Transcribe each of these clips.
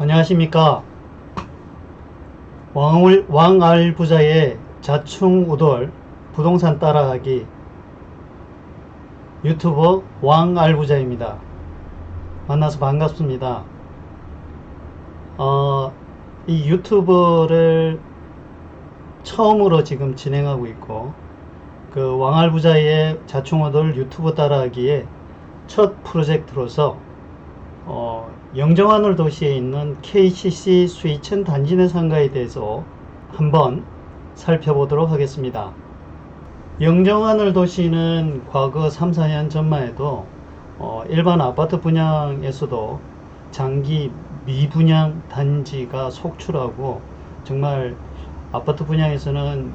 안녕하십니까. 왕알부자의 자충우돌 부동산 따라하기 유튜버 왕알부자입니다. 만나서 반갑습니다. 이 유튜브를 처음으로 지금 진행하고 있고, 그 왕알부자의 자충우돌 유튜브 따라하기의 첫 프로젝트로서 영정하늘 도시에 있는 KCC 수이천 단지 내 상가에 대해서 한번 살펴보도록 하겠습니다. 영정하늘 도시는 과거 3, 4년 전만 해도 일반 아파트 분양에서도 장기 미분양 단지가 속출하고, 정말 아파트 분양에서는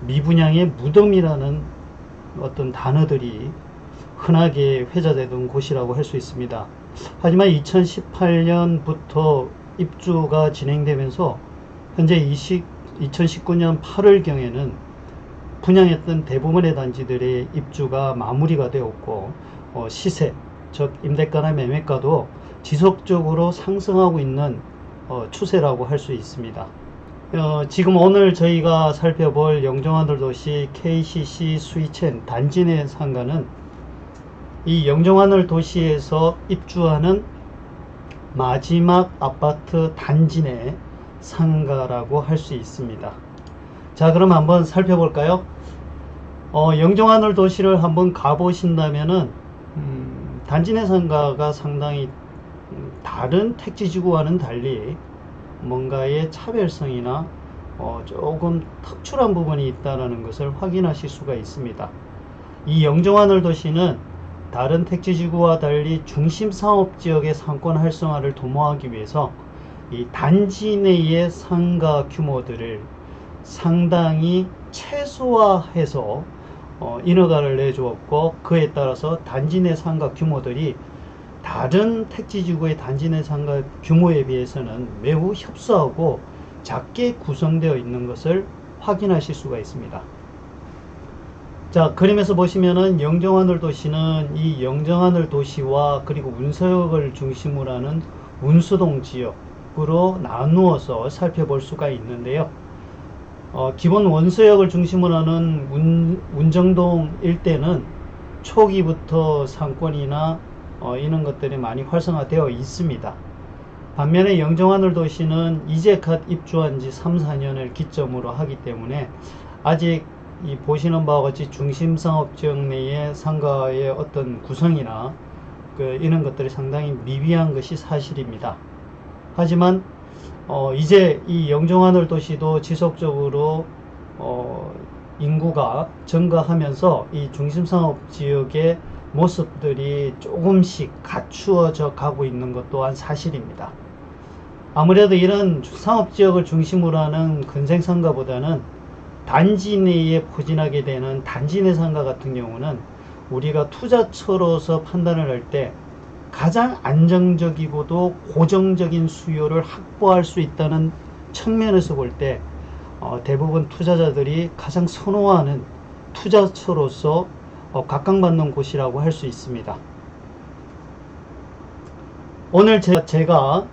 미분양의 무덤이라는 어떤 단어들이 흔하게 회자되던 곳이라고 할 수 있습니다. 하지만 2018년부터 입주가 진행되면서 현재 2019년 8월경에는 분양했던 대부분의 단지들의 입주가 마무리가 되었고, 시세, 즉 임대가나 매매가도 지속적으로 상승하고 있는 추세라고 할 수 있습니다. 지금 오늘 저희가 살펴볼 영정하늘 도시 KCC 수이천 단지 내 상가는 이 영정하늘 도시에서 입주하는 마지막 아파트 단지 내 상가라고 할 수 있습니다. 자, 그럼 한번 살펴볼까요? 영정하늘 도시를 한번 가보신다면은 단지 내 상가가 상당히 다른 택지지구와는 달리 뭔가의 차별성이나 조금 특출한 부분이 있다는 것을 확인하실 수가 있습니다. 이 영정하늘 도시는 다른 택지지구와 달리 중심상업지역의 상권 활성화를 도모하기 위해서 이 단지 내의 상가 규모들을 상당히 최소화해서 인허가를 내주었고, 그에 따라서 단지 내 상가 규모들이 다른 택지지구의 단지 내 상가 규모에 비해서는 매우 협소하고 작게 구성되어 있는 것을 확인하실 수가 있습니다. 자, 그림에서 보시면은 영정하늘 도시는 이 영정하늘 도시와 그리고 운서역을 중심으로 하는 운수동 지역으로 나누어서 살펴볼 수가 있는데요. 기본 원서역을 중심으로 하는 운정동 일대는 초기부터 상권이나 이런 것들이 많이 활성화되어 있습니다. 반면에 영정하늘 도시는 이제 갓 입주한 지 3, 4년을 기점으로 하기 때문에 아직 이 보시는 바와 같이 중심상업지역 내의 상가의 어떤 구성이나 이런 것들이 상당히 미비한 것이 사실입니다. 하지만 이제 이 영정하늘 도시도 지속적으로 인구가 증가하면서 이 중심상업지역의 모습들이 조금씩 갖추어져 가고 있는 것 또한 사실입니다. 아무래도 이런 상업지역을 중심으로 하는 근생상가보다는 단지 내에 포진하게 되는 단지 내 상가 같은 경우는 우리가 투자처로서 판단을 할 때 가장 안정적이고도 고정적인 수요를 확보할 수 있다는 측면에서 볼 때 대부분 투자자들이 가장 선호하는 투자처로서 각광받는 곳이라고 할 수 있습니다. 오늘 제가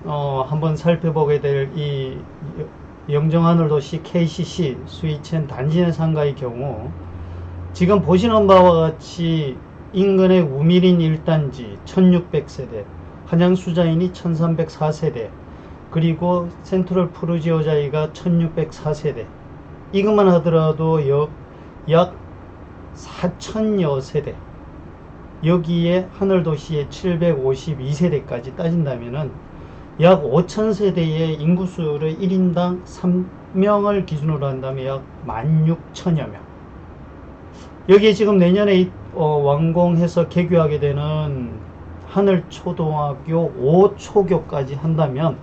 한번 살펴보게 될 이 영정하늘 도시 KCC 수이천 단지 내 상가의 경우, 지금 보시는 바와 같이 인근의 우미린 1단지 1600세대, 한양수자인이 1304세대, 그리고 센트럴 푸르지오자이가 1604세대, 이것만 하더라도 약 4000여 세대, 여기에 하늘도시의 752세대까지 따진다면은 약 5000세대의 인구수를 1인당 3명을 기준으로 한다면 약 16,000여 명. 여기에 지금 내년에 완공해서 개교하게 되는 하늘초등학교 5초교까지 한다면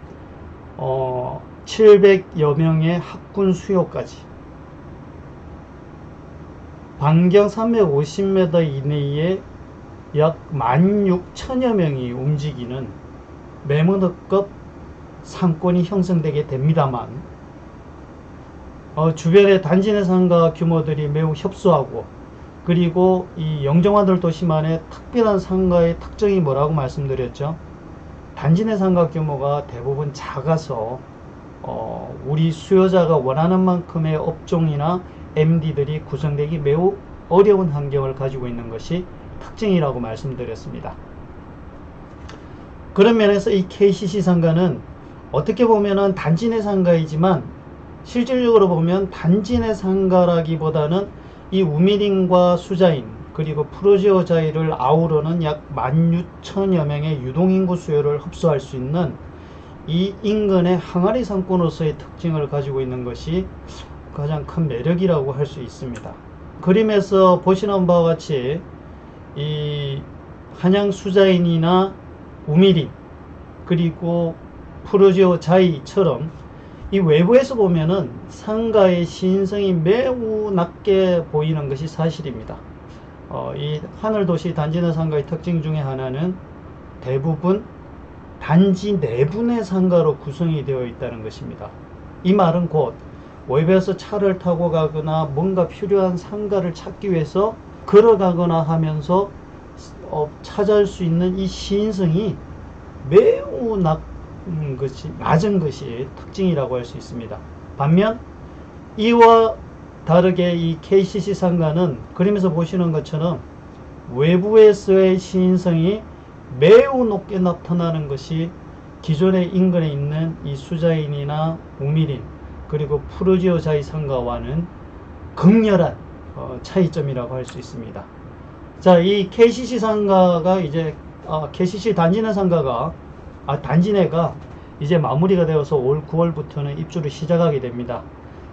700여 명의 학군 수요까지, 반경 350m 이내에 약 16,000여 명이 움직이는 매무드급 상권이 형성되게 됩니다만, 주변의 단지 내 상가 규모들이 매우 협소하고, 그리고 이 영정하늘 도시만의 특별한 상가의 특징이 뭐라고 말씀드렸죠? 단지 내 상가 규모가 대부분 작아서 우리 수요자가 원하는 만큼의 업종이나 MD들이 구성되기 매우 어려운 환경을 가지고 있는 것이 특징이라고 말씀드렸습니다. 그런 면에서 이 KCC 상가는 어떻게 보면은 단지 내 상가이지만 실질적으로 보면 단지 내 상가라기보다는 이 우미린과 수자인 그리고 프로지오 자이를 아우르는 약 16,000여 명의 유동인구 수요를 흡수할 수 있는 이 인근의 항아리 상권으로서의 특징을 가지고 있는 것이 가장 큰 매력이라고 할 수 있습니다. 그림에서 보시는 바와 같이 이 한양 수자인이나 우미린 그리고 프로지오 자이처럼 이 외부에서 보면은 상가의 시인성이 매우 낮게 보이는 것이 사실입니다. 이 하늘도시 단지 내 상가의 특징 중에 하나는 대부분 단지 내분의 상가로 구성이 되어 있다는 것입니다. 이 말은 곧 외부에서 차를 타고 가거나 뭔가 필요한 상가를 찾기 위해서 걸어가거나 하면서 찾아올 수 있는 이 시인성이 매우 낮은 것이 특징이라고 할 수 있습니다. 반면 이와 다르게 이 KCC 상가는 그림에서 보시는 것처럼 외부에서의 시인성이 매우 높게 나타나는 것이 기존의 인근에 있는 이 수자인이나 우미린 그리고 프로지오 자이 상가와는 극렬한 차이점이라고 할 수 있습니다. 자, 이 KCC 상가가 이제 KCC 단지내 상가가 단지내가 이제 마무리가 되어서 올 9월부터는 입주를 시작하게 됩니다.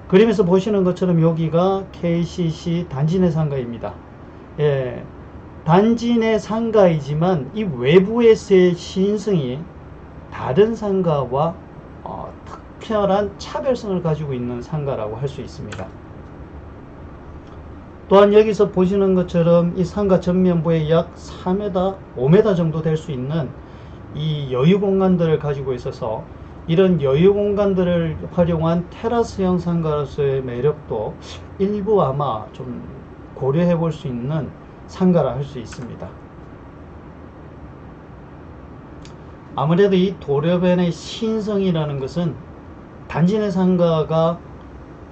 그림에서 보시는 것처럼 여기가 KCC 단지내 상가입니다. 예, 단지내 상가이지만 이 외부에서의 시인성이 다른 상가와 특별한 차별성을 가지고 있는 상가라고 할 수 있습니다. 또한 여기서 보시는 것처럼 이 상가 전면부에 약 4m, 5m 정도 될 수 있는 이 여유 공간들을 가지고 있어서 이런 여유 공간들을 활용한 테라스형 상가로서의 매력도 일부 아마 좀 고려해 볼 수 있는 상가라 할 수 있습니다. 아무래도 이 도로변의 시인성이라는 것은 단지 내 상가가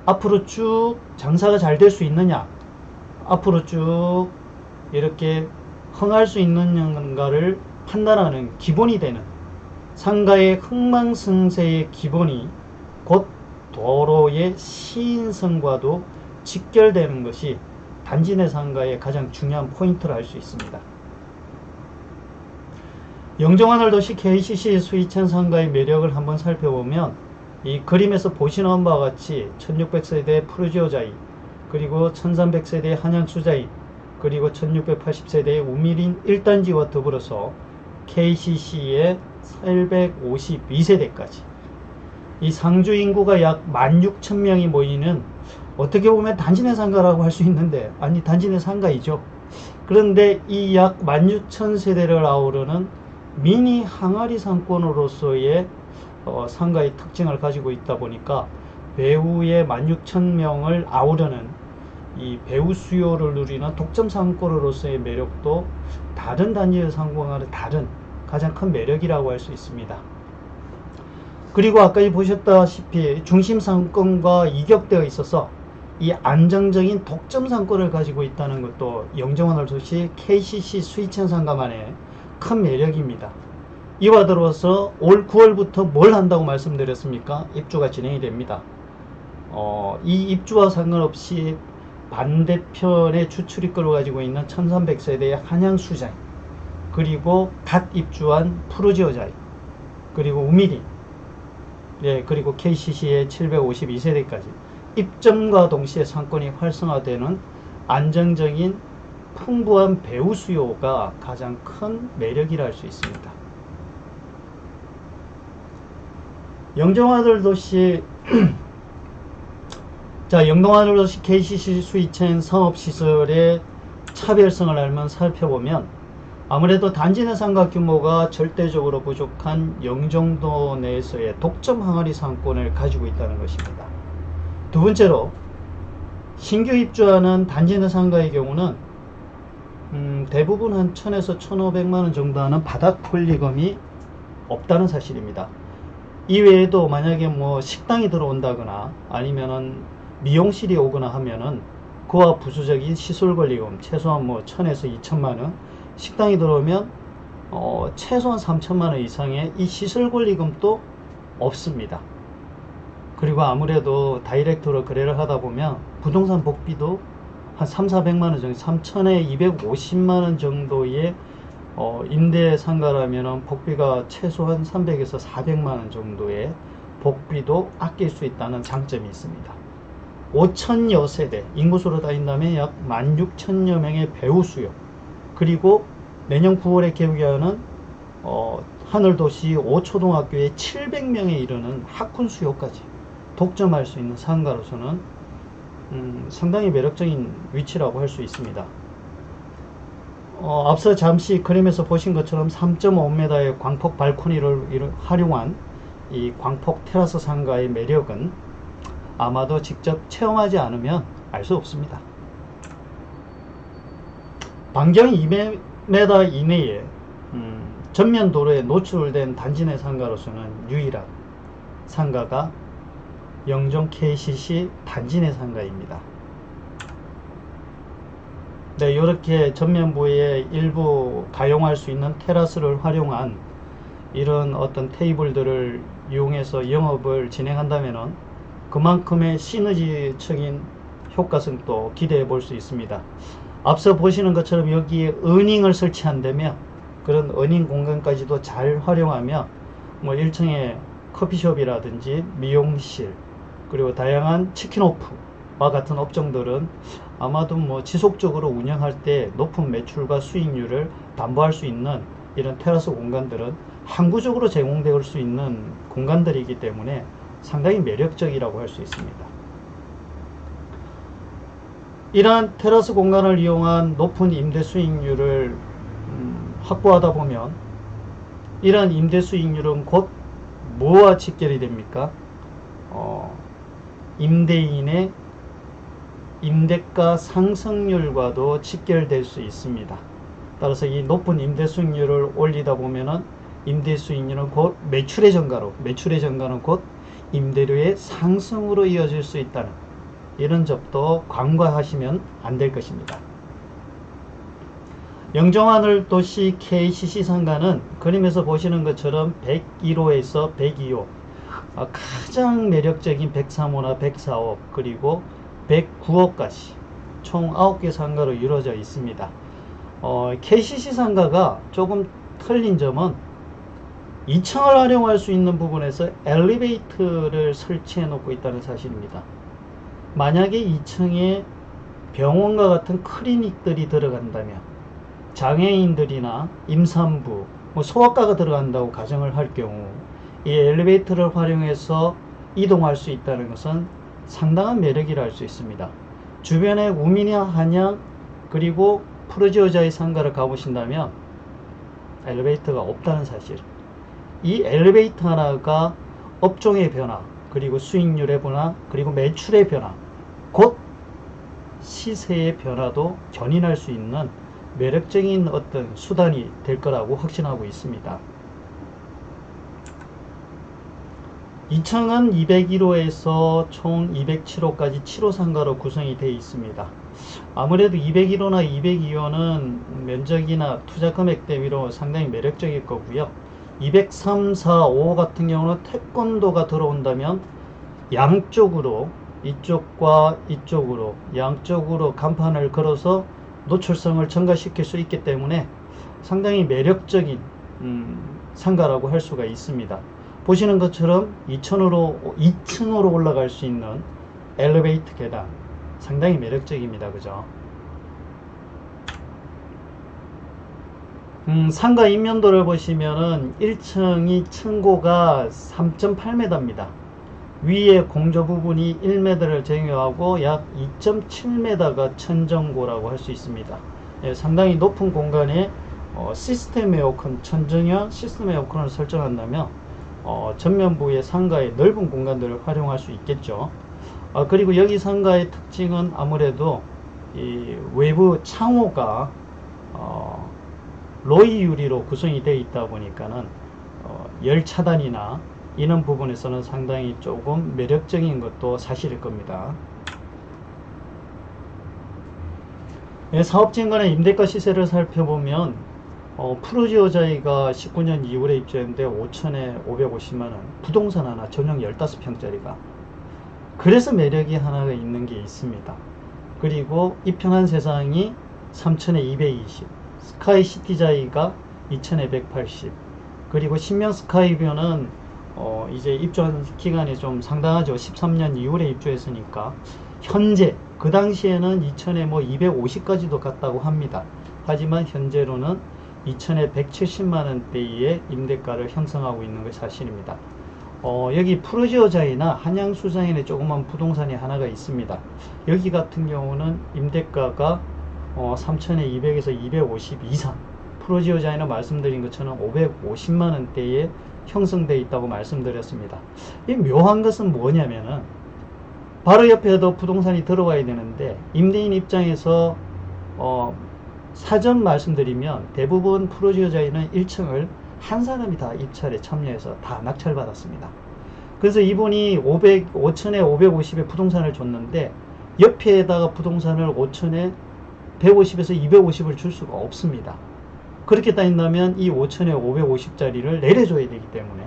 앞으로 쭉 장사가 잘 될 수 있느냐, 앞으로 쭉 이렇게 흥할 수 있느냐를 판단하는 기본이 되는 상가의 흥망성쇠의 기본이 곧 도로의 시인성과도 직결되는 것이 단지 내 상가의 가장 중요한 포인트를 알 수 있습니다. 영종하늘도시 KCC 수이천 상가의 매력을 한번 살펴보면 이 그림에서 보시는 바와 같이 1600세대 프로지오 자이, 그리고 1300세대의 한양수자이, 그리고 1680세대의 우미린 1단지와 더불어서 KCC의 852세대까지 이 상주 인구가 약 16,000명이 모이는 어떻게 보면 단지 내 상가라고 할 수 있는데 아니 단지 내 상가이죠. 그런데 이 약 16,000세대를 아우르는 미니 항아리 상권으로서의 상가의 특징을 가지고 있다 보니까 배후의 16,000명을 아우르는 이 배후 수요를 누리는 독점 상권으로서의 매력도 다른 단지의 상권과는 다른 가장 큰 매력이라고 할 수 있습니다. 그리고 아까 보셨다시피 중심 상권과 이격되어 있어서 이 안정적인 독점 상권을 가지고 있다는 것도 영종하늘도시 KCC 수이천 상가만의 큰 매력입니다. 이와 더불어서 올 9월부터 뭘 한다고 말씀드렸습니까? 입주가 진행이 됩니다. 이 입주와 상관없이 반대편에 주출입구를 가지고 있는 1300세대의 한양수자이, 그리고 갓 입주한 프로지오자이, 그리고 우미린, 그리고 KCC의 752세대까지 입점과 동시에 상권이 활성화되는 안정적인 풍부한 배후 수요가 가장 큰 매력이라 할 수 있습니다. 영종하늘도시 자, 영종하늘도시 KCC 수이천 상업시설의 차별성을 알면 살펴보면 아무래도 단지 내 상가 규모가 절대적으로 부족한 영종도 내에서의 독점 항아리 상권을 가지고 있다는 것입니다. 두 번째로 신규 입주하는 단지 내 상가의 경우는 대부분 한 1000에서 1500만원 정도 하는 바닥 권리금이 없다는 사실입니다. 이외에도 만약에 뭐 식당이 들어온다거나 아니면은 미용실이 오거나 하면은 그와 부수적인 시설 권리금 최소한 뭐 1000에서 2000만원, 식당이 들어오면 최소한 3000만원 이상의 이 시설 권리금도 없습니다. 그리고 아무래도 다이렉트로 거래를 하다 보면 부동산 복비도 한 3,400만원 정도, 3천에 250만원 정도의 임대 상가라면 복비가 최소한 300에서 400만원 정도의 복비도 아낄 수 있다는 장점이 있습니다. 5천여 세대, 인구수로 따진다면 약 16,000여 명의 배우 수요, 그리고 내년 9월에 개교하는 하늘도시 5초등학교에 700명에 이르는 학군 수요까지 독점할 수 있는 상가로서는 상당히 매력적인 위치라고 할 수 있습니다. 앞서 잠시 그림에서 보신 것처럼 3.5m의 광폭 발코니를 활용한 이 광폭 테라스 상가의 매력은 아마도 직접 체험하지 않으면 알 수 없습니다. 반경 2m 이내에 전면 도로에 노출된 단지 내 상가로서는 유일한 상가가 영종 KCC 단지 내 상가입니다. 네, 이렇게 전면부에 일부 가용할 수 있는 테라스를 활용한 이런 어떤 테이블들을 이용해서 영업을 진행한다면 그만큼의 시너지적인 효과성도 기대해 볼 수 있습니다. 앞서 보시는 것처럼 여기에 어닝을 설치한다면 그런 어닝 공간까지도 잘 활용하며 뭐 1층에 커피숍이라든지 미용실, 그리고 다양한 치킨오프와 같은 업종들은 아마도 뭐 지속적으로 운영할 때 높은 매출과 수익률을 담보할 수 있는 이런 테라스 공간들은 항구적으로 제공될 수 있는 공간들이기 때문에 상당히 매력적이라고 할 수 있습니다. 이러한 테라스 공간을 이용한 높은 임대 수익률을 확보하다 보면 이러한 임대 수익률은 곧 뭐와 직결이 됩니까? 임대인의 임대가 상승률과도 직결될 수 있습니다. 따라서 이 높은 임대 수익률을 올리다 보면은 임대 수익률은 곧 매출의 증가는 곧 임대료의 상승으로 이어질 수 있다는 이런 점도 간과하시면 안 될 것입니다. 영종하늘도시 KCC 상가는 그림에서 보시는 것처럼 101호에서 102호, 가장 매력적인 103호나 104호 그리고 109호까지 총 9개 상가로 이루어져 있습니다. KCC 상가가 조금 틀린 점은 2층을 활용할 수 있는 부분에서 엘리베이터를 설치해 놓고 있다는 사실입니다. 만약에 2층에 병원과 같은 클리닉들이 들어간다면, 장애인들이나 임산부, 소아과가 들어간다고 가정을 할 경우 이 엘리베이터를 활용해서 이동할 수 있다는 것은 상당한 매력이라 할 수 있습니다. 주변에 우미냐 한양 그리고 푸르지오자의 상가를 가보신다면 엘리베이터가 없다는 사실, 이 엘리베이터 하나가 업종의 변화, 그리고 수익률의 변화, 그리고 매출의 변화, 곧 시세의 변화도 견인할 수 있는 매력적인 어떤 수단이 될 거라고 확신하고 있습니다. 2층은 201호에서 총 207호까지 7호 상가로 구성이 되어 있습니다. 아무래도 201호나 202호는 면적이나 투자 금액 대비로 상당히 매력적일 거고요. 203, 4, 5 같은 경우는 태권도가 들어온다면 양쪽으로, 이쪽과 이쪽으로 양쪽으로 간판을 걸어서 노출성을 증가시킬 수 있기 때문에 상당히 매력적인 상가라고 할 수가 있습니다. 보시는 것처럼 2층으로 올라갈 수 있는 엘리베이터 계단, 상당히 매력적입니다. 그죠? 상가 인면도를 보시면은 1층이 층고가 3.8m입니다. 위에 공조 부분이 1m를 제외하고 약 2.7m가 천정고라고 할 수 있습니다. 예, 상당히 높은 공간에 시스템 에어컨, 천정형 시스템 에어컨을 설정한다면 전면부의 상가의 넓은 공간들을 활용할 수 있겠죠. 그리고 여기 상가의 특징은 아무래도 이 외부 창호가 로이 유리로 구성이 되어 있다 보니까는 열 차단이나 이런 부분에서는 상당히 조금 매력적인 것도 사실일 겁니다. 사업지인간의 임대가 시세를 살펴보면 푸르지오자이가 19년 2월에 입주했는데 5천에 550만원, 부동산 하나 전용 15평짜리가. 그래서 매력이 하나가 있는 게 있습니다. 그리고 이평한 세상이 3천에 220, 스카이시티자이가 2천에 180, 그리고 신명 스카이뷰는 이제 입주한 기간이 좀 상당하죠. 13년 2월에 입주했으니까 현재 그 당시에는 2천에 뭐 250까지도 갔다고 합니다. 하지만 현재로는 2천에 170만원대의 임대가를 형성하고 있는 것이 사실입니다. 여기 푸르지오자이나 한양수자인의 조그만 부동산이 하나가 있습니다. 여기 같은 경우는 임대가가 3천에 200에서 250 이상, 푸르지오자이는 말씀드린 것처럼 550만원대에 형성되어 있다고 말씀드렸습니다. 이 묘한 것은 뭐냐면은 바로 옆에도 부동산이 들어와야 되는데 임대인 입장에서 사전 말씀드리면 대부분 푸르지오자이는 1층을 한 사람이 다 입찰에 참여해서 다 낙찰받았습니다. 그래서 이분이 500, 5천에 550에 부동산을 줬는데 옆에다가 부동산을 5천에 150에서 250을 줄 수가 없습니다. 그렇게 따진다면 이 5천에 550짜리를 내려줘야 되기 때문에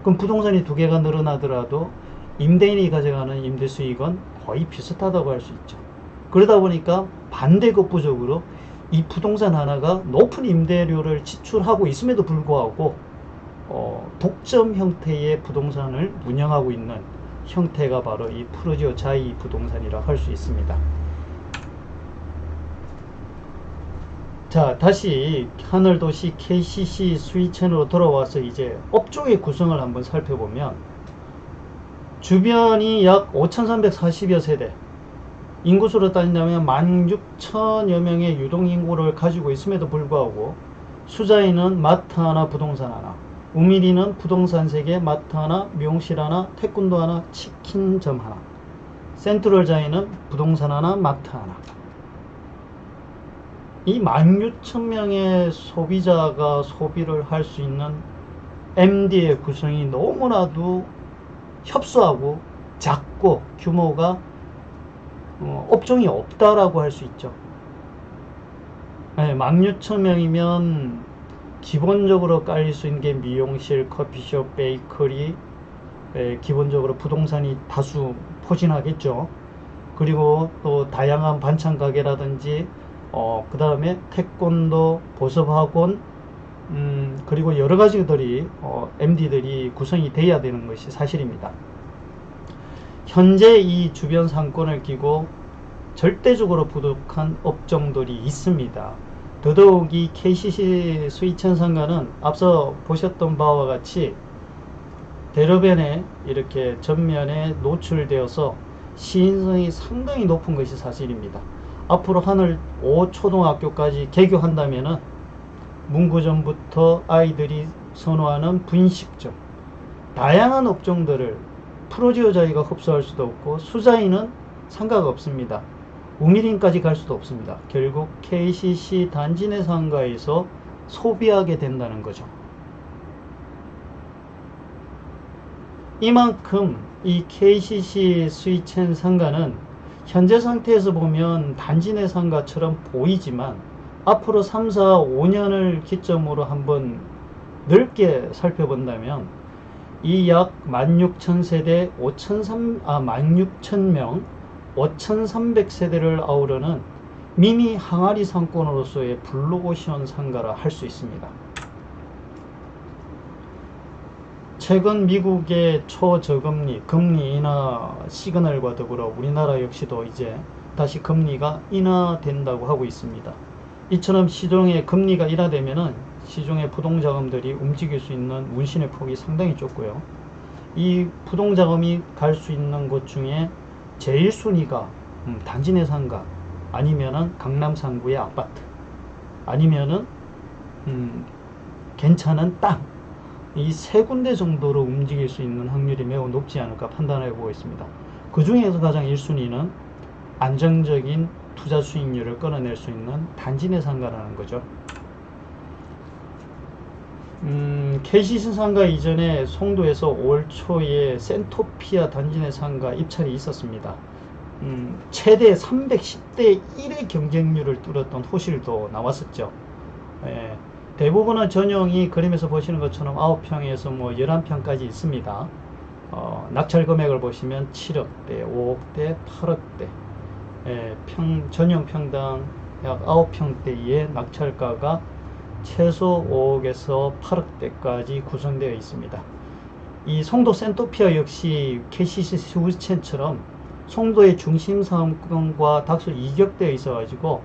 그럼 부동산이 두 개가 늘어나더라도 임대인이 가져가는 임대 수익은 거의 비슷하다고 할 수 있죠. 그러다 보니까 반대급부적으로 이 부동산 하나가 높은 임대료를 지출하고 있음에도 불구하고 독점 형태의 부동산을 운영하고 있는 형태가 바로 이 푸르지오자이 부동산이라 할 수 있습니다. 자, 다시 하늘도시 KCC 스위첸으로 돌아와서 이제 업종의 구성을 한번 살펴보면 주변이 약 5,340여 세대, 인구수로 따진다면 16,000여 명의 유동인구를 가지고 있음에도 불구하고 수자이는 마트 하나, 부동산 하나, 우미리는 부동산 3개, 마트 하나, 미용실 하나, 태권도 하나, 치킨점 하나, 센트럴자이는 부동산 하나, 마트 하나. 이 16,000명의 소비자가 소비를 할 수 있는 MD의 구성이 너무나도 협소하고 작고 규모가 업종이 없다라고 할 수 있죠. 네, 16,000명이면 기본적으로 깔릴 수 있는 게 미용실, 커피숍, 베이커리, 기본적으로 부동산이 다수 포진하겠죠. 그리고 또 다양한 반찬 가게라든지 그 다음에 태권도, 보습학원, 그리고 여러 가지들이 MD들이 구성이 돼야 되는 것이 사실입니다. 현재 이 주변 상권을 끼고 절대적으로 부족한 업종들이 있습니다. 더더욱이 KCC 스위첸 상가는 앞서 보셨던 바와 같이 대로변에 이렇게 전면에 노출되어서 시인성이 상당히 높은 것이 사실입니다. 앞으로 하늘 5초등학교까지 개교한다면은 문구점부터 아이들이 선호하는 분식점, 다양한 업종들을 푸르지오자이가 흡수할 수도 없고 수자이는 상가가 없습니다. 우미린까지 갈 수도 없습니다. 결국 KCC 단지 내 상가에서 소비하게 된다는 거죠. 이만큼 이 KCC 스위첸 상가는 현재 상태에서 보면 단지 내 상가처럼 보이지만 앞으로 3, 4, 5년을 기점으로 한번 넓게 살펴본다면 이 약 16,000세대 16,000명 5,300세대를 아우르는 미니 항아리 상권으로서의 블루오션 상가라 할 수 있습니다. 최근 미국의 초저금리, 금리 인하 시그널과 더불어 우리나라 역시도 이제 다시 금리가 인하된다고 하고 있습니다. 이처럼 시중의 금리가 인하되면은 시중의 부동자금들이 움직일 수 있는 운신의 폭이 상당히 좁고요. 이 부동자금이 갈 수 있는 곳 중에 제일 순위가 단지 내 상가, 아니면은 강남 상구의 아파트, 아니면은 괜찮은 땅, 이 세 군데 정도로 움직일 수 있는 확률이 매우 높지 않을까 판단해 보고 있습니다. 그 중에서 가장 1순위는 안정적인 투자 수익률을 끌어낼 수 있는 단지 내 상가라는 거죠. KCC 상가 이전에 송도에서 올 초에 센토피아 단지 내 상가 입찰이 있었습니다. 최대 310대 1의 경쟁률을 뚫었던 호실도 나왔었죠. 예, 대부분은 전용이 그림에서 보시는 것처럼 9평에서 뭐 11평까지 있습니다. 낙찰 금액을 보시면 7억대, 5억대, 8억대, 예, 전용 평당 약 9평대의 낙찰가가 최소 5억에서 8억대까지 구성되어 있습니다. 이 송도 센토피아 역시 KCC 스위첸처럼 송도의 중심 상권과 다소 이격되어 있어가지고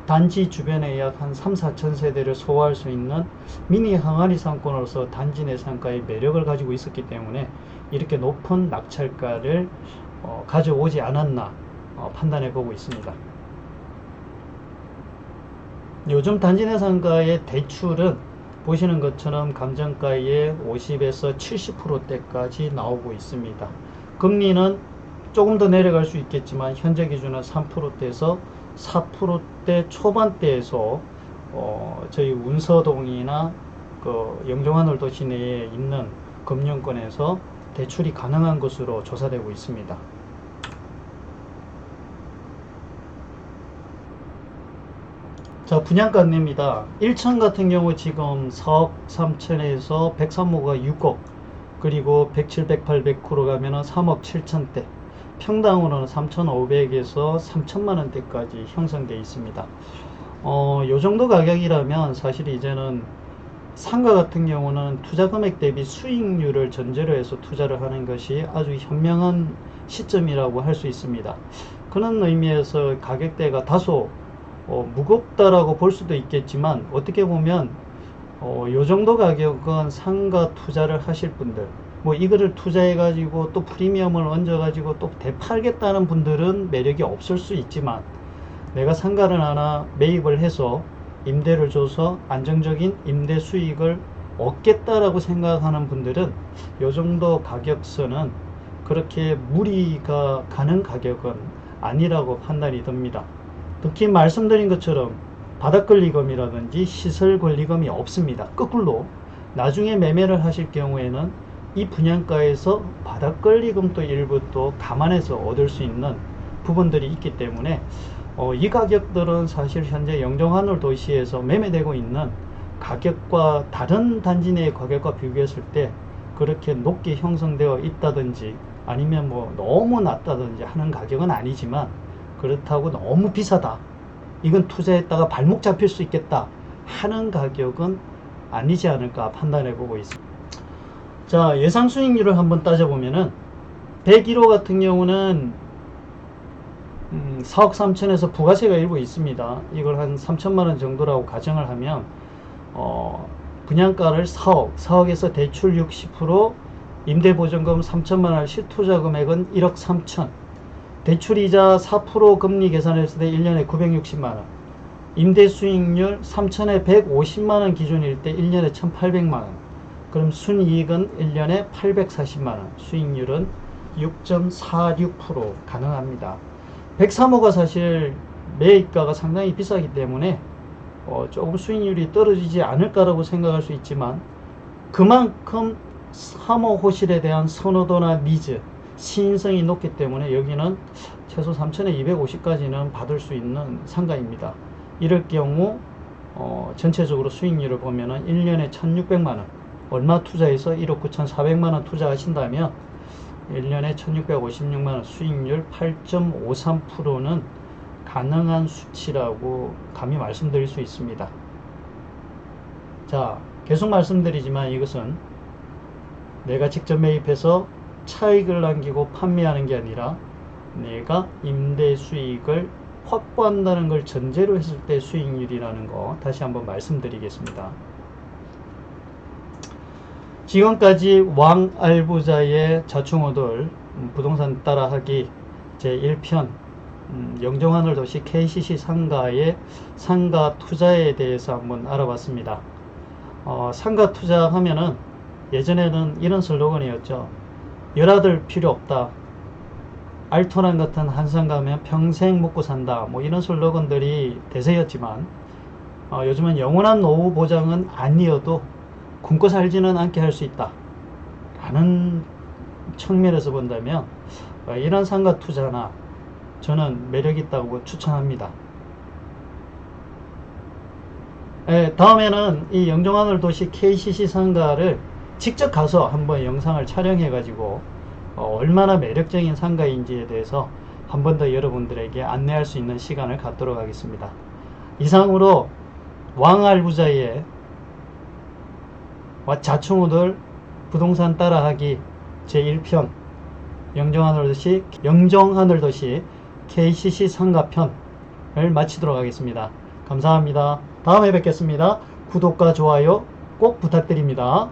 단지 주변에 약 한 3, 4천 세대를 소화할 수 있는 미니 항아리 상권으로서 단지 내 상가의 매력을 가지고 있었기 때문에 이렇게 높은 낙찰가를 가져오지 않았나 판단해 보고 있습니다. 요즘 단지 내 상가의 대출은 보시는 것처럼 감정가의 50에서 70%대까지 나오고 있습니다. 금리는 조금 더 내려갈 수 있겠지만 현재 기준은 3%대에서 4%대 초반대에서 저희 운서동이나 그 영종하늘도 시내에 있는 금융권에서 대출이 가능한 것으로 조사되고 있습니다. 자, 분양가입니다. 1층 같은 경우 지금 4억 3천에서 103호가 6억, 그리고 107, 108, 109로 가면은 3억 7천대, 평당으로는 3,500에서 3천만원대까지 형성되어 있습니다. 요 정도 가격이라면 사실 이제는 상가 같은 경우는 투자 금액 대비 수익률을 전제로 해서 투자를 하는 것이 아주 현명한 시점이라고 할 수 있습니다. 그런 의미에서 가격대가 다소 무겁다라고 볼 수도 있겠지만, 어떻게 보면 요 정도 가격은 상가 투자를 하실 분들, 뭐 이거를 투자해 가지고 또 프리미엄을 얹어 가지고 또 되팔겠다는 분들은 매력이 없을 수 있지만, 내가 상가를 하나 매입을 해서 임대를 줘서 안정적인 임대 수익을 얻겠다라고 생각하는 분들은 요 정도 가격선은 그렇게 무리가 가는 가격은 아니라고 판단이 듭니다. 특히 말씀드린 것처럼 바닥권리금이라든지 시설권리금이 없습니다. 거꾸로 나중에 매매를 하실 경우에는 이 분양가에서 바닥권리금도 일부 또 감안해서 얻을 수 있는 부분들이 있기 때문에 이 가격들은 사실 현재 영종하늘 도시에서 매매되고 있는 가격과 다른 단지 내의 가격과 비교했을 때 그렇게 높게 형성되어 있다든지 아니면 뭐 너무 낮다든지 하는 가격은 아니지만, 그렇다고 너무 비싸다, 이건 투자했다가 발목 잡힐 수 있겠다 하는 가격은 아니지 않을까 판단해 보고 있습니다. 자, 예상 수익률을 한번 따져보면은 101호 같은 경우는 4억 3천에서 부가세가 일부 있습니다. 이걸 한 3천만원 정도라고 가정을 하면 분양가를 4억에서 대출 60%, 임대보증금 3천만원, 실투자 금액은 1억 3천, 대출이자 4% 금리 계산했을 때 1년에 960만원, 임대 수익률 3천에 150만원 기준일 때 1년에 1800만원, 그럼 순이익은 1년에 840만원, 수익률은 6.46% 가능합니다. 103호가 사실 매입가가 상당히 비싸기 때문에 조금 수익률이 떨어지지 않을까라고 생각할 수 있지만, 그만큼 3호 호실에 대한 선호도나 니즈, 시인성이 높기 때문에 여기는 최소 3천에 250까지는 받을 수 있는 상가입니다. 이럴 경우 전체적으로 수익률을 보면은 1년에 1600만원, 얼마 투자해서 1억 9,400만원 투자하신다면 1년에 1656만원, 수익률 8.53%는 가능한 수치라고 감히 말씀드릴 수 있습니다. 자, 계속 말씀드리지만 이것은 내가 직접 매입해서 차익을 남기고 판매하는 게 아니라 내가 임대 수익을 확보한다는 걸 전제로 했을 때 수익률이라는 거 다시 한번 말씀드리겠습니다. 지금까지 왕알부자의 자충우돌 부동산 따라하기 제1편 영종하늘 도시 KCC 상가의 상가 투자에 대해서 한번 알아봤습니다. 상가 투자하면은 예전에는 이런 슬로건이었죠. 열아들 필요 없다, 알토란 같은 한상 가면 평생 먹고 산다, 뭐 이런 슬로건들이 대세였지만 요즘은 영원한 노후 보장은 아니어도 굶고 살지는 않게 할 수 있다 라는 측면에서 본다면 이런 상가 투자나 저는 매력 있다고 추천합니다. 다음에는 이 영종하늘도시 KCC 상가를 직접 가서 한번 영상을 촬영해 가지고 얼마나 매력적인 상가인지에 대해서 한 번 더 여러분들에게 안내할 수 있는 시간을 갖도록 하겠습니다. 이상으로 왕알부자의 자충우들 부동산 따라하기 제1편 영종하늘도시 KCC 상가편을 마치도록 하겠습니다. 감사합니다. 다음에 뵙겠습니다. 구독과 좋아요 꼭 부탁드립니다.